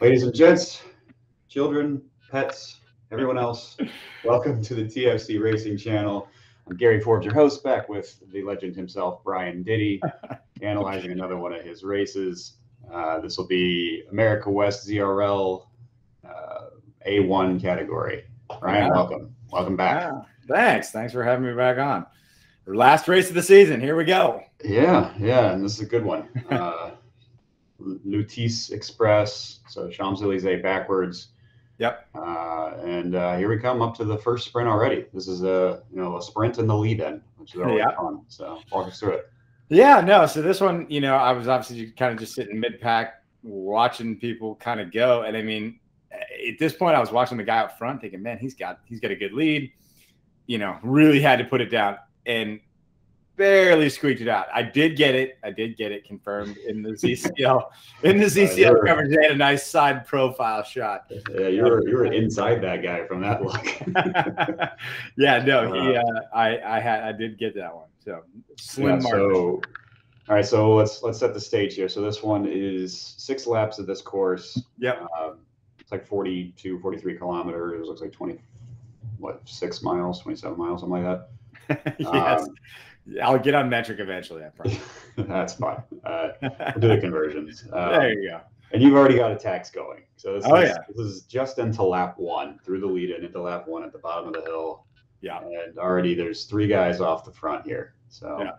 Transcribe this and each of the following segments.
Ladies and gents, children, pets, everyone else, welcome to the TFC Racing Channel. I'm Gary Forbes, your host, back with the legend himself, Brian Diddy, analyzing another one of his races. This will be America West ZRL A1 category. Brian, welcome. Welcome back. Thanks for having me back on. Last race of the season. Here we go. Yeah, and this is a good one. Lutece Express, so Champs-Elysees backwards. Yep. And here we come up to the first sprint already. This is a sprint in the lead-in, which is always fun. So walk us through it. Yeah, no. So this one, I was obviously kind of just sitting mid-pack, watching people kind of go. And I mean, at this point, I was watching the guy up front, thinking, man, he's got a good lead. Really had to put it down and barely squeaked it out. I did get it confirmed in the ZCL. In the ZCL coverage, they had a nice side profile shot. Yeah, you were inside that guy from that look. Yeah, no, I did get that one. So slim margin. All right, so let's set the stage here. So this one is 6 laps of this course. Yep. It's like 42, 43 kilometers. It looks like 6 miles, 27 miles, something like that. Yes. I'll get on metric eventually, I promise. That's fine. We'll do the conversions. There you go. And you've already got attacks going. So this is just into lap 1, through the lead-in into lap 1 at the bottom of the hill. Yeah. And already there's 3 guys off the front here. So yeah.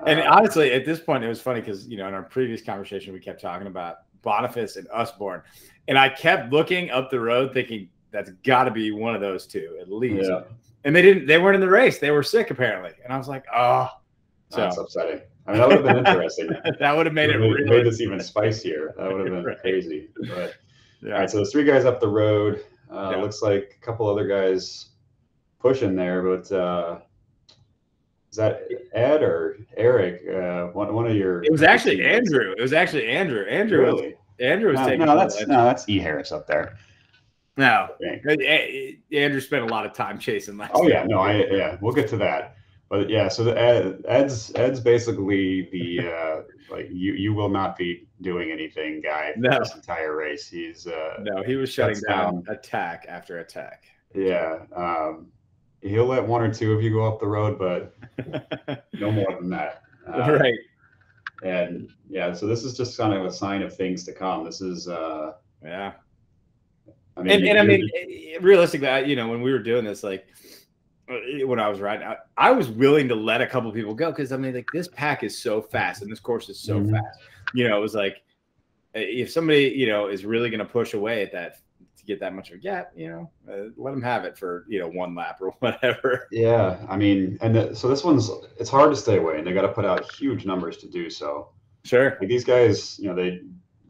And honestly, at this point, it was funny because, in our previous conversation, we kept talking about Boniface and Usborne. And I kept looking up the road thinking that's got to be one of those two at least. Yeah. And they weren't in the race. They were sick apparently. And I was like, oh. So that's upsetting. I mean, that would have been interesting. That would have made it really made this even spicier. That would have been crazy. But all right, so there's 3 guys up the road. Looks like a couple other guys pushing there, but is that Ed or Eric? One of your. It was actually Andrew. Andrew really? Andrew was taking. That's E. Harris up there. No, Andrew spent a lot of time chasing last. Oh yeah, we'll get to that. But yeah, so Ed's basically the like you will not be doing anything guy for this entire race. He's he was shutting down attack after attack. Yeah, he'll let 1 or 2 of you go up the road, but no more than that. Right. And yeah, so this is just kind of a sign of things to come. This is I mean, realistically, when we were doing this, like when I was riding, I was willing to let a couple people go because I mean, like this pack is so fast and this course is so fast. It was like if somebody is really going to push away at that to get that much of a gap, let them have it for 1 lap or whatever. Yeah, I mean, so this it's hard to stay away, and they got to put out huge numbers to do so. Sure. Like these guys, they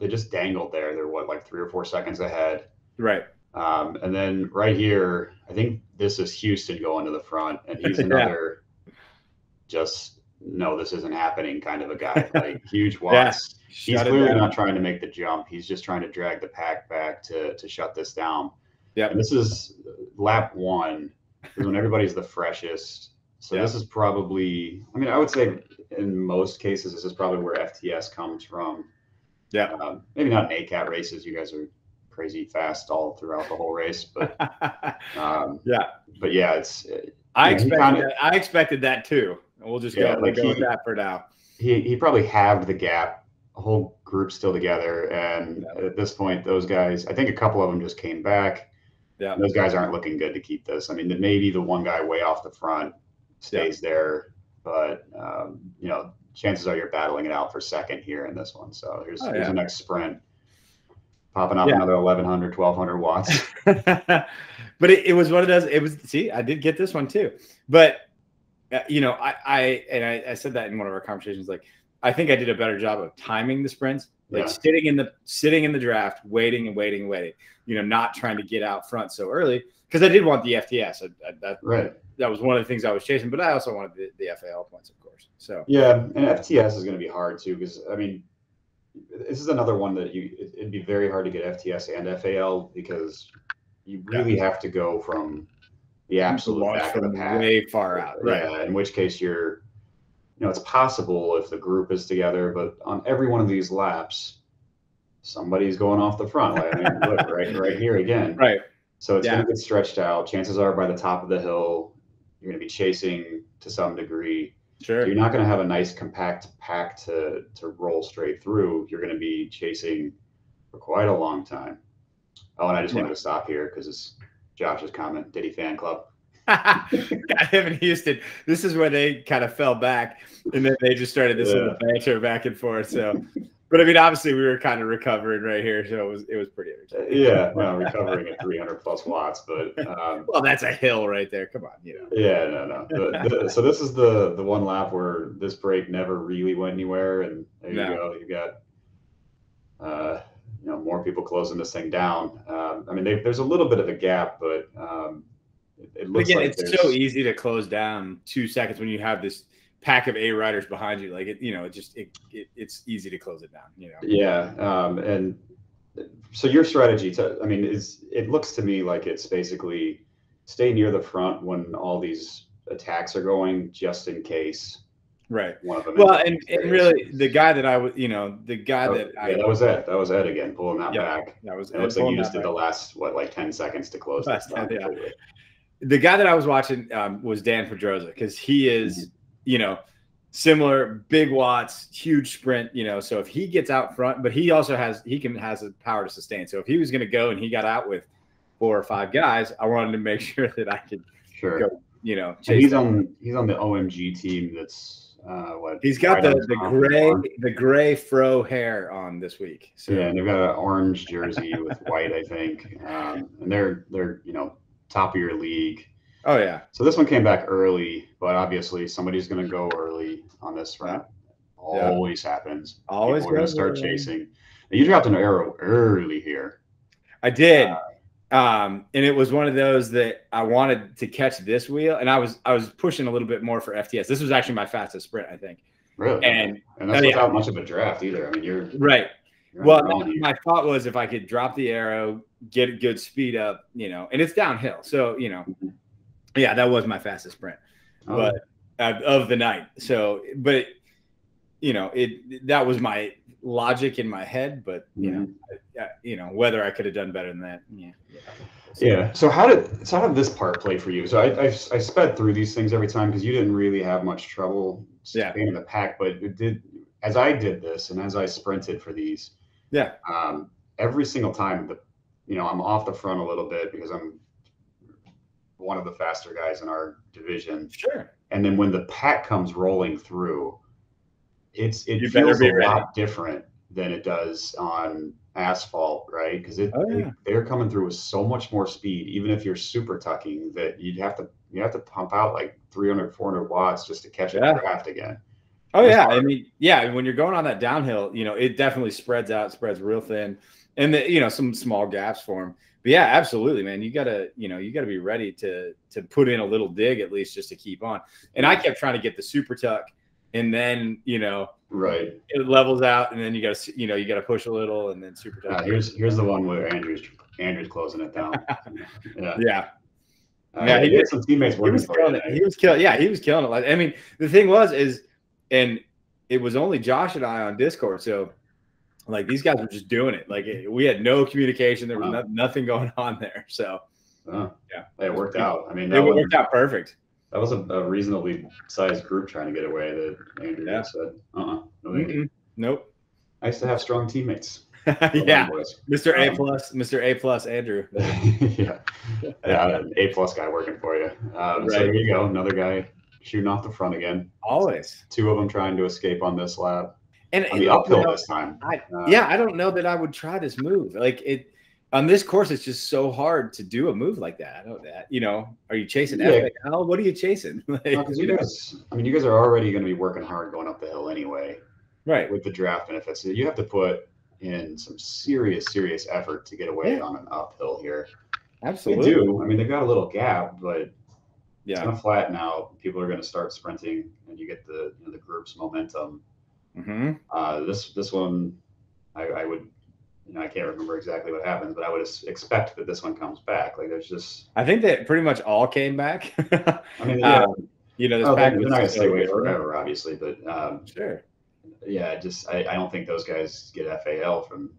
just dangled there. They're like 3 or 4 seconds ahead. Right. And then right here, I think this is Houston going to the front, and he's another just no, this isn't happening kind of a guy. Like huge watts. He's clearly not trying to make the jump. He's just trying to drag the pack back to shut this down. Yeah. And this is lap 1 is when everybody's the freshest. So this is probably, I mean, I would say in most cases, this is probably where FTS comes from. Yeah. Maybe not in ACAT races. You guys are crazy fast all throughout the whole race, but it's. I expected that too. We'll just go with that for now. He probably halved the gap. A whole group still together, and at this point, those guys. I think a couple of them just came back. Yeah, those guys aren't looking good to keep this. I mean, maybe the one guy way off the front stays there, but chances are you're battling it out for second here in this one. So here's the next sprint. Popping up another 1,100, 1,200 watts. But it was one of those. I did get this one too. But I said that in one of our conversations. Like, I think I did a better job of timing the sprints, like sitting in the draft, waiting. Not trying to get out front so early because I did want the FTS. That was one of the things I was chasing, but I also wanted the FAL points, of course. So yeah, and FTS is going to be hard too because I mean. This is another one that it'd be very hard to get FTS and FAL because you really have to go from the absolute back of the pack way far out. Right. Yeah, in which case it's possible if the group is together, but on every one of these laps, somebody's going off the front. Like, I mean, look, right here again. Right. So it's Yeah. going to get stretched out. Chances are by the top of the hill, you're going to be chasing to some degree. Sure. So you're not going to have a nice compact pack to roll straight through. You're going to be chasing for quite a long time. Oh, and I just wanted to stop here because it's Josh's comment, Diddy fan club. Got him in Houston. This is where they kind of fell back, and then they just started this little banter back and forth. So, but I mean, obviously, we were kind of recovering right here, so it was pretty entertaining. Yeah, no, recovering at 300 plus watts, but well, that's a hill right there. Come on, you know. Yeah, no. So this is the one lap where this break never really went anywhere, and there you go. You got more people closing this thing down. I mean, there's a little bit of a gap, but it looks like it's so easy to close down 2 seconds when you have this pack of A riders behind you. Like it's easy to close it down. You know. Yeah, and so your strategy it looks to me like it's basically stay near the front when all these attacks are going, just in case. Right. One of them. Well, and really, the guy that I was, that was Ed. That was Ed again, pulling that back. That was. It looks like you just did the last 10 seconds to close this down. Yeah. The guy that I was watching was Dan Pedrosa, because he is, similar, big watts, huge sprint. So if he gets out front, but he also has the power to sustain. So if he was going to go and he got out with 4 or 5 guys, I wanted to make sure that I could go. He's on the OMG team. That's he's got the gray fro hair on this week. So. Yeah, and they've got an orange jersey with white, I think, and they're top of your league. Oh yeah. So this one came back early, but obviously somebody's going to go early on this round. Always happens. Always we're going to start chasing. Now, you dropped an arrow early here. I did. And it was one of those that I wanted to catch this wheel, and I was pushing a little bit more for FTS. This was actually my fastest sprint, I think. Really? And that's without much of a draft either. I mean, you're right. Well, my thought was if I could drop the arrow, get a good speed up, and it's downhill. So, yeah, that was my fastest sprint, but of the night. So, but that was my logic in my head, but whether I could have done better than that. Yeah. So how did this part play for you? So I sped through these things every time because you didn't really have much trouble staying in the pack, but it did as I did this and as I sprinted for these. Yeah. Every single time I'm off the front a little bit because I'm one of the faster guys in our division. Sure. And then when the pack comes rolling through, it feels a lot different than it does on asphalt, right? Because they're coming through with so much more speed, even if you're super tucking, that you have to pump out like 300, 400 watts just to catch a draft again. Oh yeah, I mean, when you're going on that downhill, it definitely spreads real thin, and some small gaps for them. But yeah, absolutely, man. You gotta be ready to put in a little dig at least just to keep on. And I kept trying to get the super tuck, and then right, it levels out, and then you gotta push a little, and then super tuck. Here's the one where Andrew's closing it down. Yeah. He had some teammates working for him. He was killing it. I mean, the thing was and it was only Josh and I on Discord, so like these guys were just doing it. Like we had no communication. There was nothing going on there. So it worked out. I mean, it worked out perfect. That was a reasonably sized group trying to get away. That Andrew said, nope. Nice to have strong teammates. Yeah, Mr. A plus Andrew. An A+ guy working for you. So there you go, another guy shooting off the front again. Always 2 of them trying to escape on this lap, and on the uphill this time. I don't know that I would try this move. Like it on this course, it's just so hard to do a move like that. I know that. Are you chasing FAL? What are you chasing? You guys are already going to be working hard going up the hill anyway, right? With the draft benefits, you have to put in some serious effort to get away on an uphill here. Absolutely. They do. I mean, they've got a little gap, but it's going to flatten out. People are going to start sprinting, and you get the group's momentum. Mm-hmm. This one, I would, I can't remember exactly what happens, but I would expect that this one comes back. Like there's just. I think that pretty much all came back. I mean, this pack they're not going to stay away forever, obviously, but sure. Yeah, I don't think those guys get FAL from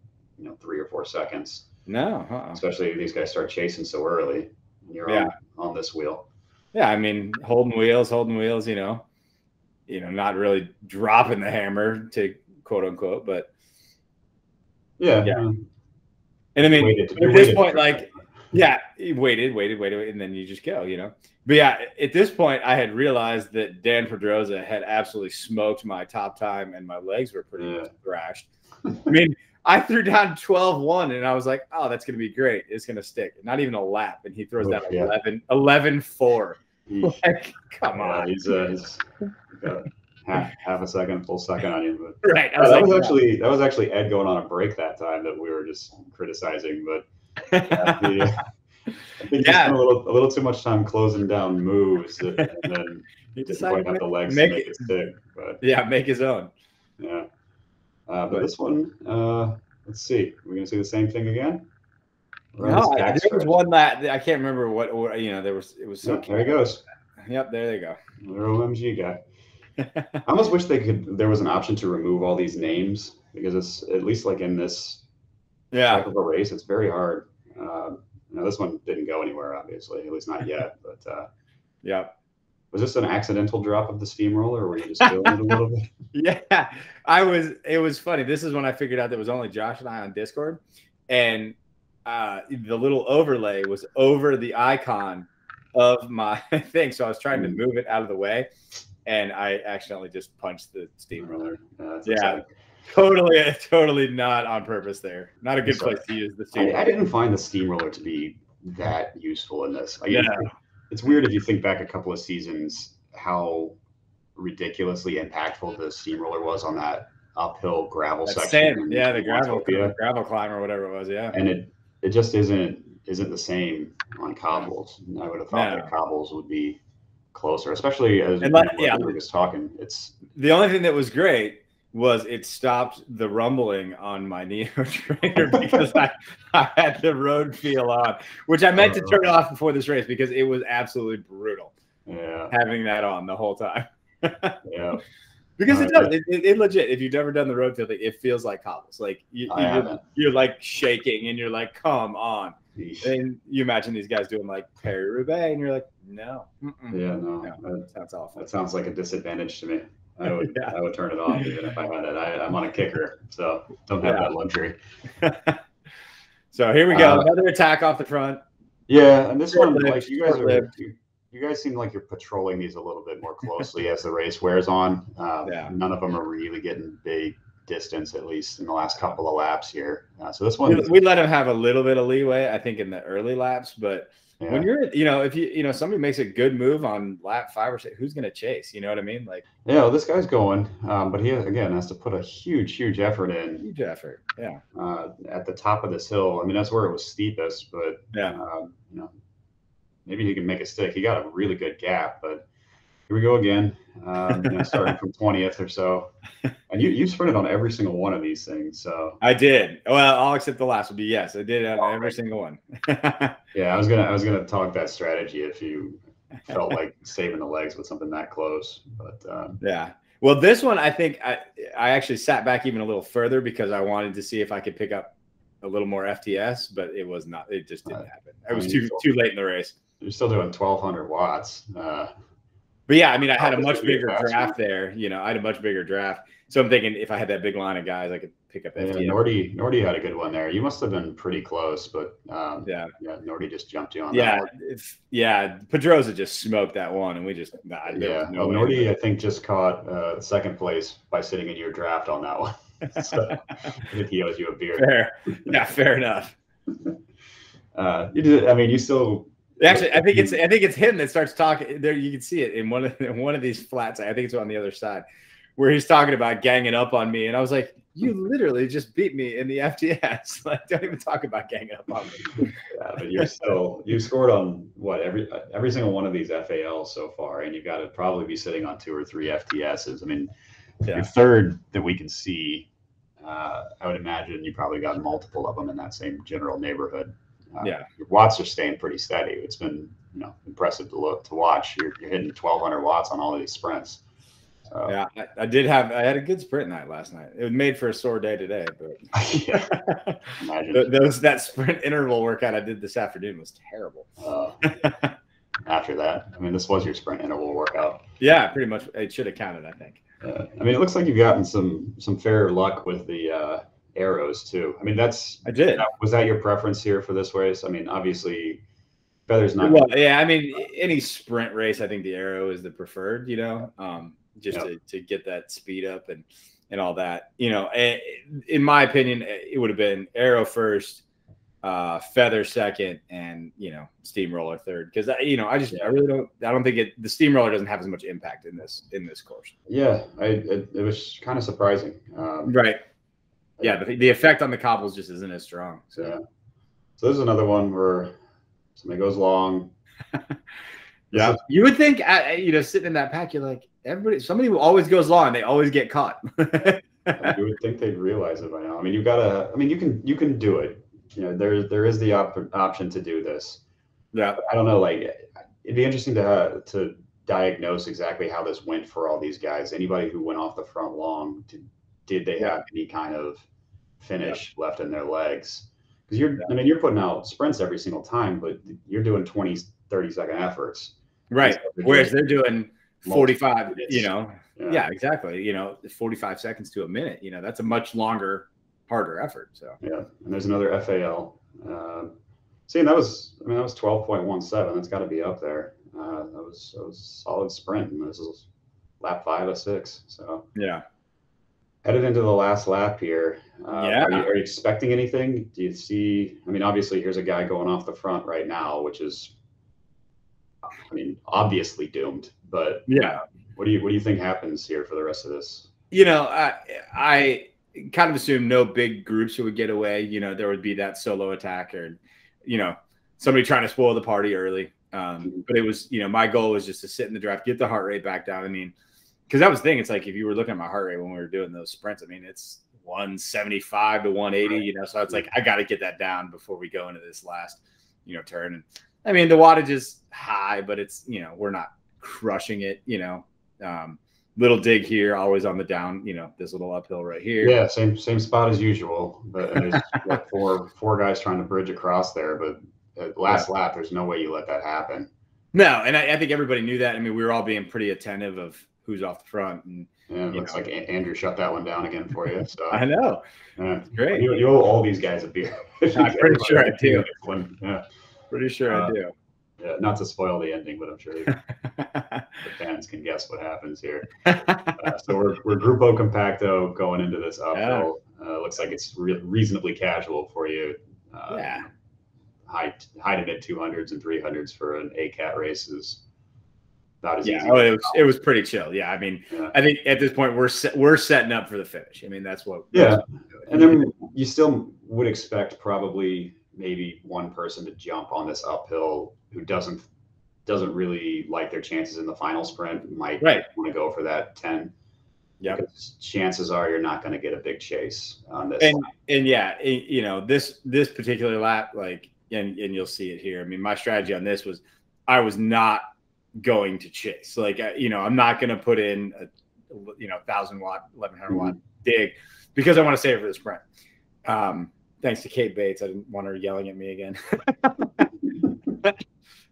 3 or 4 seconds. No, especially if these guys start chasing so early. And you're on this wheel. Yeah, I mean, holding wheels, not really dropping the hammer to quote unquote, but yeah. And I mean, at this point, like, you waited, and then you just go, But yeah, at this point, I had realized that Dan Pedrosa had absolutely smoked my top time, and my legs were pretty much thrashed. I mean, I threw down 12-1, and I was like, oh, that's going to be great. It's going to stick. Not even a lap, and he throws down 11-4. Like, come on. He's got half a second, full second on you. But, right. That was actually Ed going on a break that time that we were just criticizing. But I think he spent a little too much time closing down moves, and then he decided to have the legs to make it stick. But make his own. Yeah. But this one, let's see. We're going to see the same thing again. No, there was one that I can't remember what there was. It was so. There he goes. Yep, there they go. Little MG guy. I almost wish there was an option to remove all these names, because it's at least like in this type of a race, it's very hard. This one didn't go anywhere, obviously, at least not yet. But was this an accidental drop of the steamroller, or were you just feeling it a little bit? Yeah, it was funny. This is when I figured out there was only Josh and I on Discord, and the little overlay was over the icon of my thing. So I was trying to move it out of the way, and I accidentally just punched the steamroller. Totally not on purpose there. Not a good place to use the steamroller. I didn't find the steamroller to be that useful in this. It's weird if you think back a couple of seasons how ridiculously impactful the steamroller was on that uphill gravel section. The gravel climb or whatever it was. Yeah, and it just isn't the same on cobbles. I would have thought that cobbles would be closer, especially as we were just talking. It's the only thing that was great was it stopped the rumbling on my Neo trainer because I had the road feel on, which I meant to turn off before this race because it was absolutely brutal. Yeah, having that on the whole time. Yeah. Because it does. It legit. If you've never done the road feel thing, it feels like cobbles. Like you're like shaking, and you're like, "Come on!" And you imagine these guys doing like Paris-Roubaix, and you're like, "No, no, that sounds awful." That sounds like a disadvantage to me. I would turn it off even if I had it. I'm on a kicker, so don't have that luxury. So here we go. Another attack off the front. Yeah, and this one, like you guys seem like you're patrolling these a little bit more closely as the race wears on. None of them are really getting big distance, at least in the last couple of laps here. So this one, we let them have a little bit of leeway, I think, in the early laps. But when you're, if somebody makes a good move on lap 5 or 6, who's going to chase? You know what I mean? Like, well, this guy's going, but he again has to put a huge effort in. Huge effort, at the top of this hill. I mean, that's where it was steepest, but maybe he can make a stick. He got a really good gap, but here we go again. Starting from 20th or so. And you sprinted on every single one of these things. So I did. Well, all except the last would be yes. I did on every single one. Yeah, I was gonna talk that strategy if you felt like saving the legs with something that close. But well, this one I think I actually sat back even a little further because I wanted to see if I could pick up a little more FTS, but it was not. It just didn't happen. It was too late in the race. You're still doing 1,200 watts. But yeah, I mean, I had a much bigger draft there. I had a much bigger draft. So I'm thinking if I had that big line of guys, I could pick up FTS. Nordy had a good one there. You must have been pretty close, but Nordy just jumped you on that one. Pedrosa just smoked that one, and we just Nordy, I think, just caught second place by sitting in your draft on that one. So I think he owes you a beer. Fair. Fair enough. You did. I mean, you still. Actually, I think it's him that starts talking. There, you can see it in one of these flats. I think it's on the other side, where he's talking about ganging up on me, and I was like, "You literally just beat me in the FTS. Like, don't even talk about ganging up on me." Yeah, but you scored on what every single one of these FALs so far, and you've got to probably be sitting on 2 or 3 FTSs. I mean, your third that we can see, I would imagine you probably got multiple of them in that same general neighborhood. Your watts are staying pretty steady. It's been impressive to watch. You're hitting 1,200 watts on all of these sprints. So. Yeah, I had a good sprint night last night. It was made for a sore day today, but Yeah, imagine. that sprint interval workout I did this afternoon was terrible. After that, I mean, this was your sprint interval workout. Yeah, pretty much. It should have counted, I think. I mean, it looks like you've gotten some fair luck with the arrows too. I mean, I did. Was that your preference here for this race? I mean, obviously, Feather's not. Well, yeah. I mean, any sprint race, I think the arrow is the preferred. Just to get that speed up and all that. In my opinion, it would have been arrow first, Feather second, and steamroller third, because I don't think the steamroller doesn't have as much impact in this course. Yeah, it was kind of surprising. Right. Yeah, the effect on the cobbles just isn't as strong. So yeah. So this is another one where somebody goes long. Yeah, you would think sitting in that pack, you're like, somebody who always goes long, they always get caught. You would think they'd realize it by now. I mean, you can do it. There is the option to do this. Yeah. But I don't know. Like, it'd be interesting to diagnose exactly how this went for all these guys. Anybody who went off the front long, did they have any kind of finish left in their legs? Because you're putting out sprints every single time, but you're doing 20, 30-second efforts. Right. Whereas they're doing 45, minutes. Yeah, exactly. 45 seconds to a minute, that's a much longer, harder effort. So yeah. And there's another FAL. And that was 12.17. That's got to be up there. That was a solid sprint. And this is lap 5 of 6. So yeah. Headed into the last lap here. Yeah. Are you expecting anything? Do you see? I mean, obviously, here's a guy going off the front right now, which is, obviously doomed. But yeah, what do you think happens here for the rest of this? I kind of assumed no big groups would get away. There would be that solo attack or, somebody trying to spoil the party early. But it was, my goal was just to sit in the draft, get the heart rate back down. I mean, because that was the thing. It's like if you were looking at my heart rate when we were doing those sprints, it's 175 to 180. So it's like I got to get that down before we go into this last, turn. And the wattage is high, but it's we're not crushing it. Little dig here, always on the down. This little uphill right here. Yeah, same spot as usual. But there's like four guys trying to bridge across there. But at last lap, there's no way you let that happen. No, and I think everybody knew that. We were all being pretty attentive of who's off the front. And it looks like Andrew shut that one down again for you. So I know. Great. You owe all these guys a beer. I'm pretty sure I do. Yeah. Pretty sure I do. Yeah, not to spoil the ending, but I'm sure the fans can guess what happens here. So we're Grupo Compacto going into this uphill. Looks like it's reasonably casual for you. High to mid 200s and 300s for an ACAT race is about as easy. It was pretty chill. Yeah, I think at this point we're setting up for the finish. That's what. Yeah, and then you still would expect probably maybe one person to jump on this uphill who doesn't really like their chances in the final sprint, might want to go for that 10. Yeah, chances are you're not going to get a big chase on this. And this particular lap, and you'll see it here. My strategy on this was I was not going to chase. I'm not going to put in a 1,000 watt, 1,100 watt dig because I want to save it for the sprint. Thanks to Kate Bates. I didn't want her yelling at me again.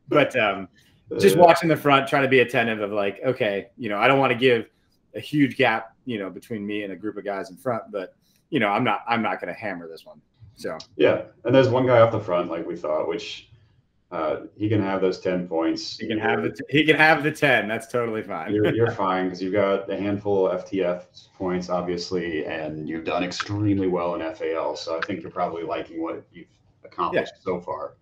But just watching the front, trying to be attentive of okay, I don't want to give a huge gap, between me and a group of guys in front, but I'm not going to hammer this one. So yeah, and there's one guy off the front, like we thought, which he can have those 10 points. He can have the 10. That's totally fine. You're fine because you've got a handful of FTF points, obviously, and you've done extremely well in FAL. So I think you're probably liking what you've accomplished so far.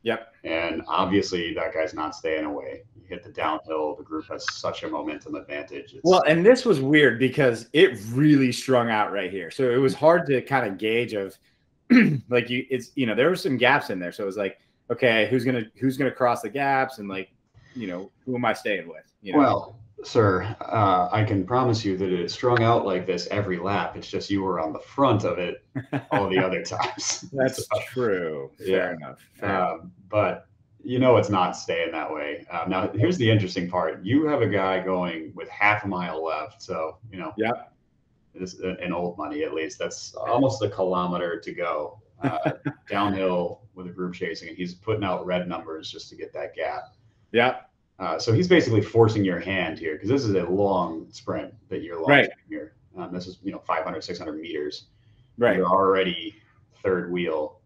Yep. And obviously that guy's not staying away. You hit the downhill. The group has such a momentum advantage. And this was weird because it really strung out right here. So it was hard to kind of gauge of there were some gaps in there. So it was like, okay, who's gonna cross the gaps and who am I staying with? Well, sir, I can promise you that it strung out like this every lap. It's just you were on the front of it all the other times. That's true. Fair enough. But you know it's not staying that way. Now, here's the interesting part. You have a guy going with half a mile left. So, you know, Yeah. this in old money, at least. That's almost a kilometer to go downhill with a group chasing. And he's putting out red numbers just to get that gap. Yeah. So he's basically forcing your hand here because this is a long sprint that you're launching here. This is, 500, 600 meters. Right. You're already third wheel.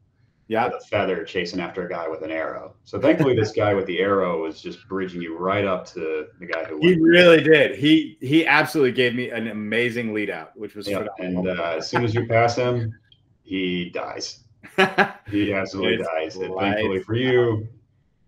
Yeah. With a feather chasing after a guy with an arrow. So thankfully, this guy with the arrow was just bridging you right up to the guy who. He really did. He absolutely gave me an amazing lead out, which was phenomenal. And as soon as you pass him, he dies. He absolutely dies. And thankfully for you,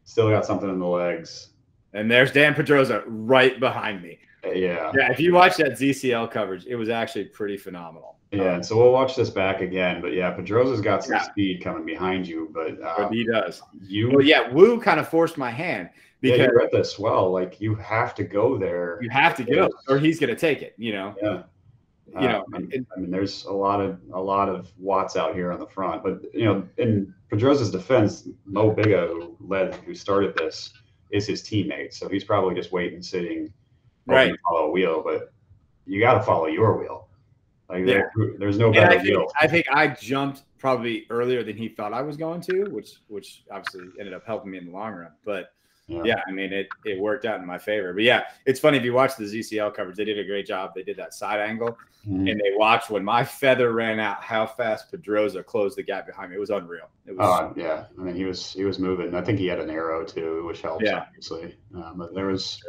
still got something in the legs. And there's Dan Pedroza right behind me. Yeah. If you watch that ZCL coverage, it was actually pretty phenomenal. Yeah, and so we'll watch this back again. But yeah, Pedroza's got some speed coming behind you. But he does. Wu kind of forced my hand because you're at the swell. Like you have to go there. You have to go, or he's going to take it. Yeah. I mean, there's a lot of Watts out here on the front, but in Pedroza's defense, Mo Biga, who started this, is his teammate, so he's probably just waiting, sitting, to follow a wheel. But you got to follow your wheel. Like there's no better wheel. I think I jumped probably earlier than he thought I was going to, which obviously ended up helping me in the long run. But I mean, it worked out in my favor. But yeah, it's funny if you watch the ZCL coverage, they did a great job. They did that side angle, and they watched when my feather ran out, how fast Pedroza closed the gap behind me. It was unreal. It was, yeah. I mean, he was moving. I think he had an arrow too, which helps obviously. But there was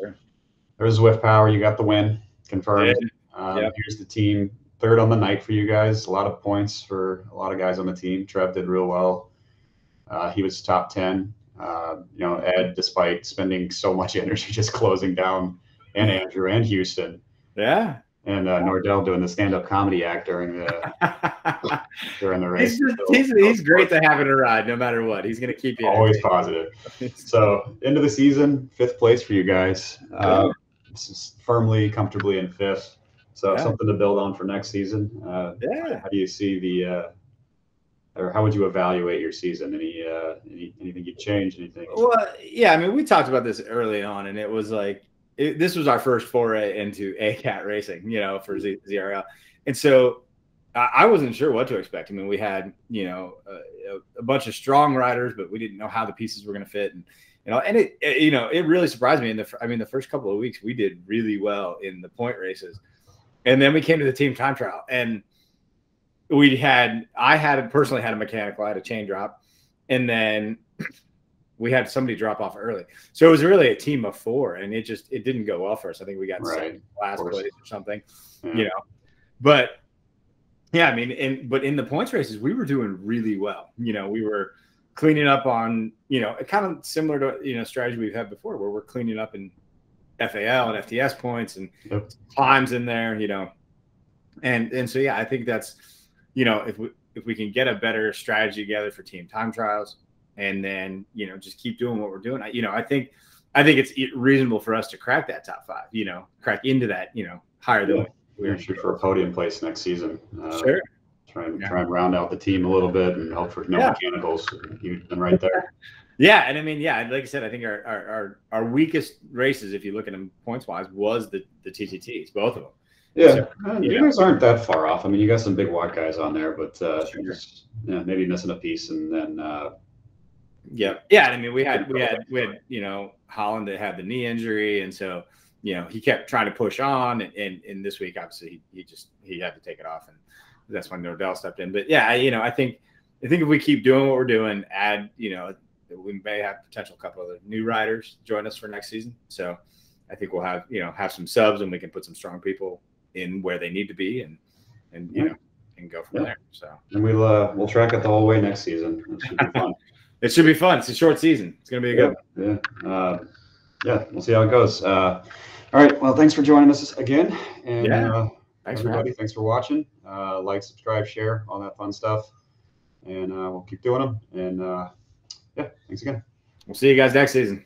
Zwift Power. You got the win confirmed. Here's the team. Third on the night for you guys. A lot of points for a lot of guys on the team. Trev did real well. He was top 10. Ed, despite spending so much energy just closing down, and Andrew and Houston. Yeah. And Nordell doing the stand-up comedy act during the race. He's great to have in a ride, no matter what. He's going to keep you always positive. So end of the season, 5th place for you guys. This is firmly, comfortably in 5th. So something to build on for next season. How do you see or how would you evaluate your season? Anything you'd change? Anything? Well, yeah. I mean, we talked about this early on, and it was like this was our first foray into ACAT racing, for ZRL, and so I wasn't sure what to expect. I mean, we had a bunch of strong riders, but we didn't know how the pieces were going to fit, and it really surprised me. The first couple of weeks we did really well in the point races. And then we came to the team time trial, and I personally had a mechanical, I had a chain drop, and then we had somebody drop off early. So it was really a team of 4, and it didn't go well for us. I think we got second last place or something, But yeah, I mean, but in the points races, we were doing really well. We were cleaning up on, kind of similar to strategy we've had before, where we're cleaning up in FAL and FTS points and climbs in there, and so I think that's if we can get a better strategy together for team time trials, and then just keep doing what we're doing. I think it's reasonable for us to crack that top 5. Crack into that higher than we're shoot for a podium place next season. Sure. Try and round out the team a little bit and hope for no mechanicals. You've been right there. Yeah, and I mean, like I said, I think our weakest races, if you look at them points wise, was the TTTs, both of them. Yeah, so, you guys aren't that far off. I mean, you got some big wide guys on there, but maybe missing a piece, and then. I mean, we had Holland that had the knee injury, and so he kept trying to push on, and this week obviously he had to take it off, and that's when Nordell stepped in. But I think if we keep doing what we're doing, add we may have potential couple of new riders join us for next season. So I think we'll have some subs, and we can put some strong people in where they need to be, and go from there. So and we'll track it the whole way next season. It should be fun. It should be fun. It's a short season. It's going to be a good one. We'll see how it goes. All right. Well, thanks for joining us again. And thanks everybody. Thanks for watching. Like, subscribe, share, all that fun stuff. And we'll keep doing them. And thanks again. We'll see you guys next season.